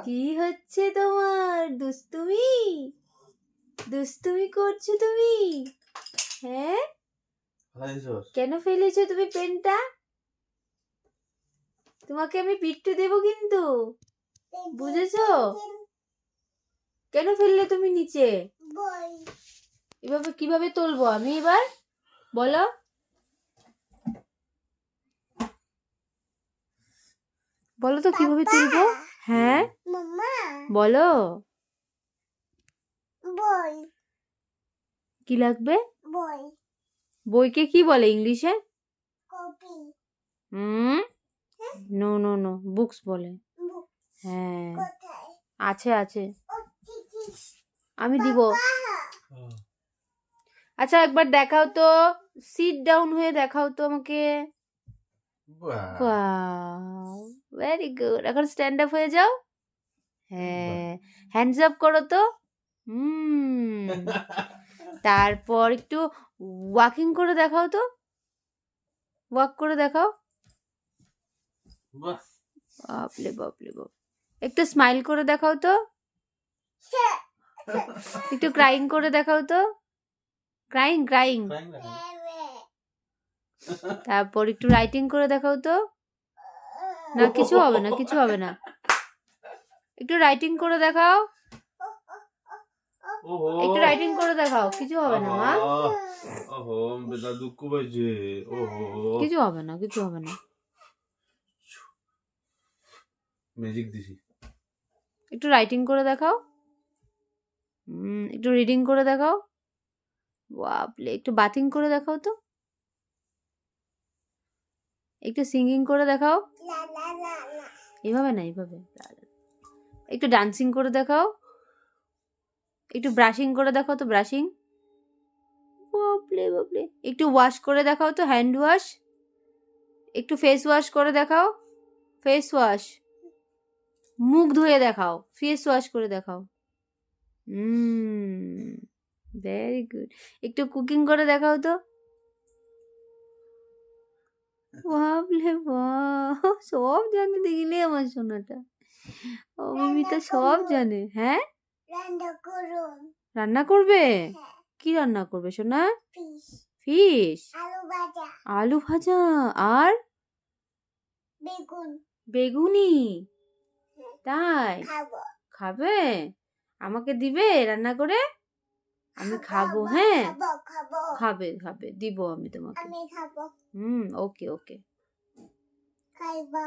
কি হচ্ছে তোমার? দুষ্টুমি দুষ্টুমি করছো তুমি? হ্যাঁ, কেন ফেলেছো তুমি পেনটা? তোমাকে আমি পিট্টু দেবো কিন্তু, বুঝেছো? কেন ফেললে তুমি নিচে? এভাবে কিভাবে তুলবো আমি এবার, বলো? বলো তো কিভাবে তুলবো? হ্যাঁ বলো। কি লাগবে? বইকে কি বলে ইংলিশে? নো নো নো, বুকস বলে। হ্যাঁ, আছে আছে, আমি দিব। আচ্ছা একবার দেখাও তো, সিট ডাউন হয়ে দেখাও তো আমাকে। Very good. এখন স্ট্যান্ড আপ হয়ে যাও। হ্যাঁ, হ্যান্ডস আপ করো তো। তারপর একটু ওয়াকিং করে দেখাও তো, ওয়াক করে দেখাও। বাপলে বাপলে বাপ। একটু স্মাইল করে দেখাও তো, একটু ক্রাইং করে দেখাও তো, ক্রাইং ক্রাইং। তারপর একটু রাইটিং করে দেখাও তো। না কিছু হবে না, কিছু হবে না। একটু রাইটিং করে দেখাও, একটু রাইটিং করে দেখাও, কিছু হবে না মা। কিছু হবে না, কিছু হবে না। ম্যাজিক দিছি। একটু রাইটিং করে দেখাও। একটু রিডিং করে দেখাও। বাপলে, একটু বাথিং করে দেখাও তো। একটু সিঙ্গিং করে দেখাও। এভাবে না, এইভাবে। একটু ডান্সিং করে দেখাও। একটু ব্রাশিং করে দেখাও তো, ব্রাশিং। বাপলে বাপলে। একটু ওয়াশ করে দেখাও তো, হ্যান্ড ওয়াশ। একটু ফেস ওয়াশ করে দেখাও, ফেস ওয়াশ। মুখ ধুয়ে দেখাও, ফেস ওয়াশ করে দেখাও। Very good. একটু কুকিং করে দেখাও তো। বাপলে বাহ, সব জানে দেখলে আমার সোনাটা। ও মিমি তো সব জানে। হ্যাঁ, রান্না করবে? কি রান্না করবে সোনা? ফিশ, আলু ভাজা আর বেগুনি। তাই খাবে? আমাকে দিবে রান্না করে? আমি খাবো। হ্যাঁ, খাবে খাবে, দিব আমি তোমাকে। ওকে ওকে।